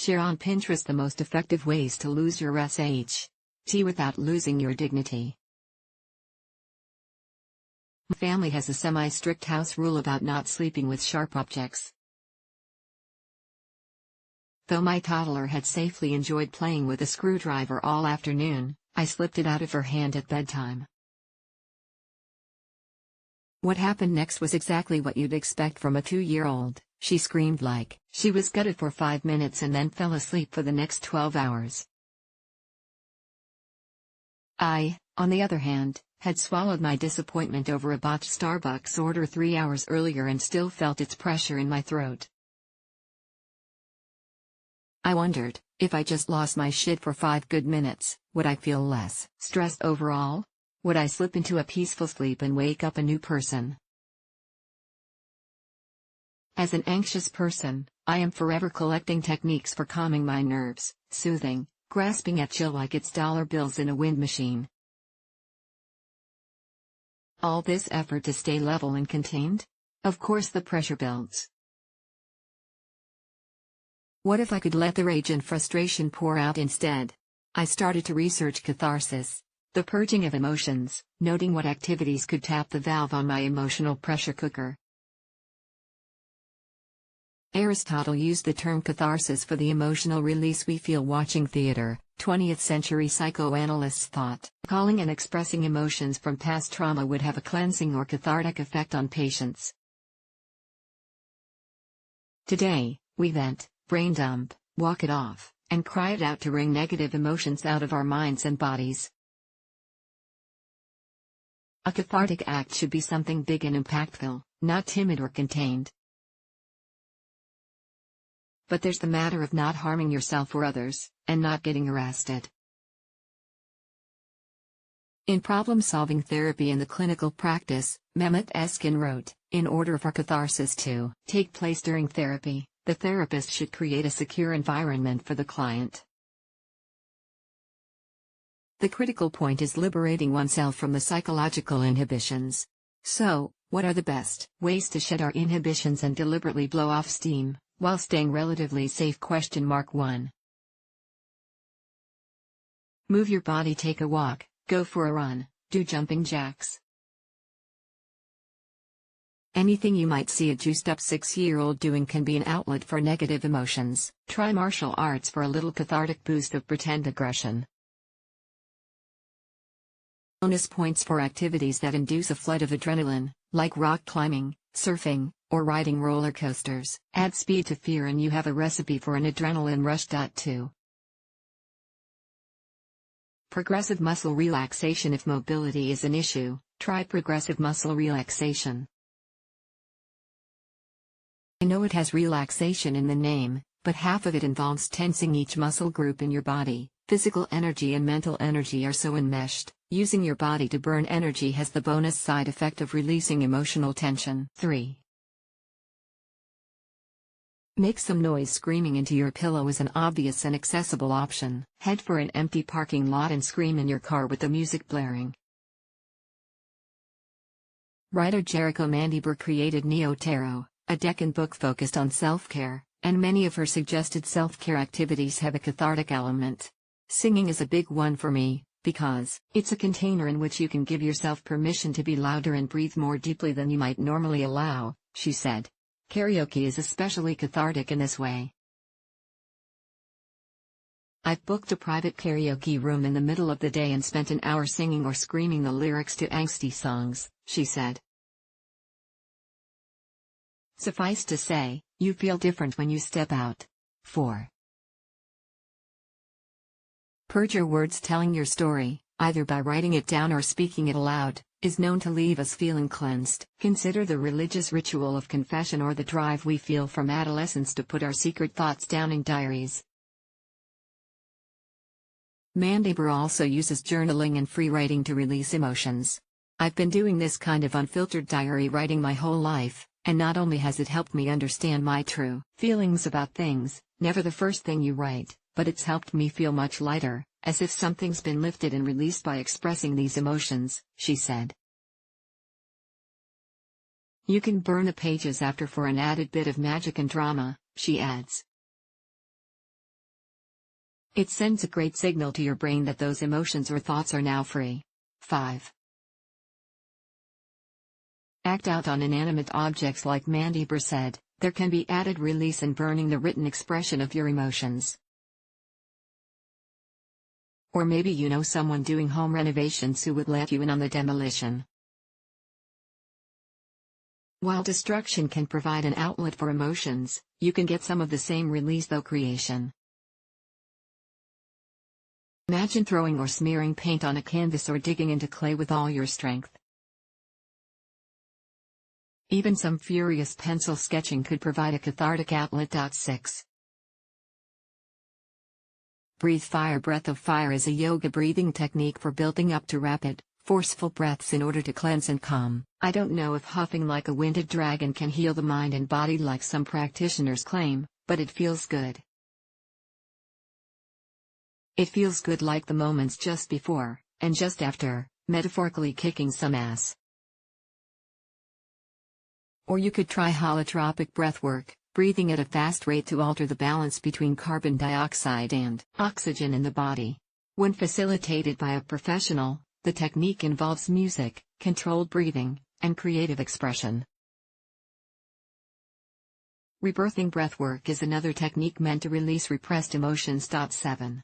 Share on Pinterest the most effective ways to lose your SHT without losing your dignity. My family has a semi-strict house rule about not sleeping with sharp objects. Though my toddler had safely enjoyed playing with a screwdriver all afternoon, I slipped it out of her hand at bedtime. What happened next was exactly what you'd expect from a 2-year-old. She screamed like she was gutted for 5 minutes and then fell asleep for the next 12 hours. I, on the other hand, had swallowed my disappointment over a botched Starbucks order 3 hours earlier and still felt its pressure in my throat. I wondered, if I just lost my shit for 5 good minutes, would I feel less stressed overall? Would I slip into a peaceful sleep and wake up a new person? As an anxious person, I am forever collecting techniques for calming my nerves, soothing, grasping at chill like it's dollar bills in a wind machine. All this effort to stay level and contained? Of course the pressure builds. What if I could let the rage and frustration pour out instead? I started to research catharsis, the purging of emotions, noting what activities could tap the valve on my emotional pressure cooker. Aristotle used the term catharsis for the emotional release we feel watching theater. 20th century psychoanalysts thought calling and expressing emotions from past trauma would have a cleansing or cathartic effect on patients. Today, we vent, brain dump, walk it off, and cry it out to wring negative emotions out of our minds and bodies. A cathartic act should be something big and impactful, not timid or contained. But there's the matter of not harming yourself or others, and not getting arrested. In problem-solving therapy and the clinical practice, Mehmet Eskin wrote, in order for catharsis to take place during therapy, the therapist should create a secure environment for the client. The critical point is liberating oneself from the psychological inhibitions. So, what are the best ways to shed our inhibitions and deliberately blow off steam, while staying relatively safe? 1. Move your body. Take a walk, go for a run, do jumping jacks. Anything you might see a juiced-up 6-year-old doing can be an outlet for negative emotions. Try martial arts for a little cathartic boost of pretend aggression. Bonus points for activities that induce a flood of adrenaline, like rock climbing, surfing, or riding roller coasters. Add speed to fear and you have a recipe for an adrenaline rush. 2. Progressive muscle relaxation. If mobility is an issue, try progressive muscle relaxation. I know it has relaxation in the name, but half of it involves tensing each muscle group in your body. Physical energy and mental energy are so enmeshed. Using your body to burn energy has the bonus side effect of releasing emotional tension. 3. Make some noise. Screaming into your pillow is an obvious and accessible option. Head for an empty parking lot and scream in your car with the music blaring. Writer Jericho Mandybur created Neo Tarot, a Deccan book focused on self-care, and many of her suggested self-care activities have a cathartic element. Singing is a big one for me, because it's a container in which you can give yourself permission to be louder and breathe more deeply than you might normally allow, she said. Karaoke is especially cathartic in this way. I've booked a private karaoke room in the middle of the day and spent an hour singing or screaming the lyrics to angsty songs, she said. Suffice to say, you feel different when you step out. 4. Purge your words. Telling your story, either by writing it down or speaking it aloud, is known to leave us feeling cleansed. Consider the religious ritual of confession or the drive we feel from adolescence to put our secret thoughts down in diaries. Mandybur also uses journaling and free writing to release emotions. I've been doing this kind of unfiltered diary writing my whole life, and not only has it helped me understand my true feelings about things, never the first thing you write, but it's helped me feel much lighter, as if something's been lifted and released by expressing these emotions, she said. You can burn the pages after for an added bit of magic and drama, she adds. It sends a great signal to your brain that those emotions or thoughts are now free. 5. Act out on inanimate objects. Like Mandy Burr said, there can be added release in burning the written expression of your emotions. Or maybe you know someone doing home renovations who would let you in on the demolition. While destruction can provide an outlet for emotions, you can get some of the same release through creation. Imagine throwing or smearing paint on a canvas or digging into clay with all your strength. Even some furious pencil sketching could provide a cathartic outlet. 6. Breathe fire. Breath of fire is a yoga breathing technique for building up to rapid, forceful breaths in order to cleanse and calm. I don't know if huffing like a winded dragon can heal the mind and body like some practitioners claim, but it feels good. It feels good, like the moments just before, and just after, metaphorically kicking some ass. Or you could try holotropic breathwork, breathing at a fast rate to alter the balance between carbon dioxide and oxygen in the body. When facilitated by a professional, the technique involves music, controlled breathing, and creative expression. Rebirthing breathwork is another technique meant to release repressed emotions. 7.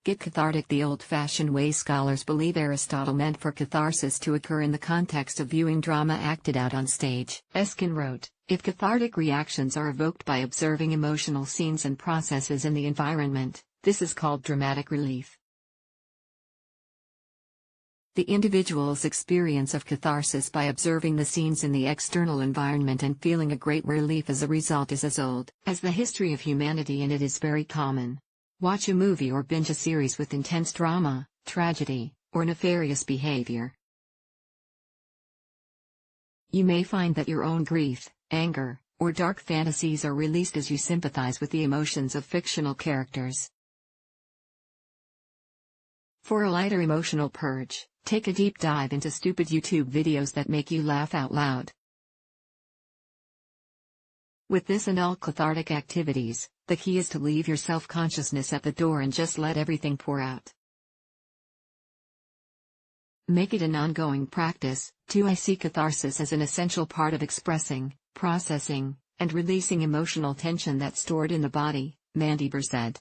Get cathartic the old-fashioned way. Scholars believe Aristotle meant for catharsis to occur in the context of viewing drama acted out on stage. Eskin wrote, if cathartic reactions are evoked by observing emotional scenes and processes in the environment, this is called dramatic relief. The individual's experience of catharsis by observing the scenes in the external environment and feeling a great relief as a result is as old as the history of humanity, and it is very common. Watch a movie or binge a series with intense drama, tragedy, or nefarious behavior. You may find that your own grief, anger, or dark fantasies are released as you sympathize with the emotions of fictional characters. For a lighter emotional purge, take a deep dive into stupid YouTube videos that make you laugh out loud. With this and all cathartic activities, the key is to leave your self-consciousness at the door and just let everything pour out. Make it an ongoing practice. 2. I see catharsis as an essential part of expressing, processing, and releasing emotional tension that's stored in the body, Mandy Burr said.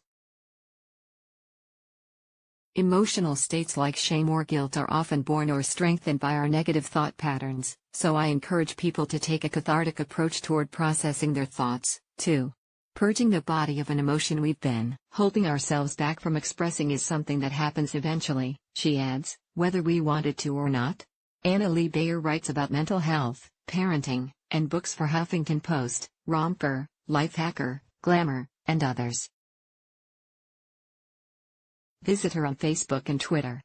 Emotional states like shame or guilt are often born or strengthened by our negative thought patterns, so I encourage people to take a cathartic approach toward processing their thoughts. 2. Purging the body of an emotion we've been holding ourselves back from expressing is something that happens eventually, she adds, whether we want it to or not. Anna Lee Bayer writes about mental health, parenting, and books for Huffington Post, Romper, Lifehacker, Glamour, and others. Visit her on Facebook and Twitter.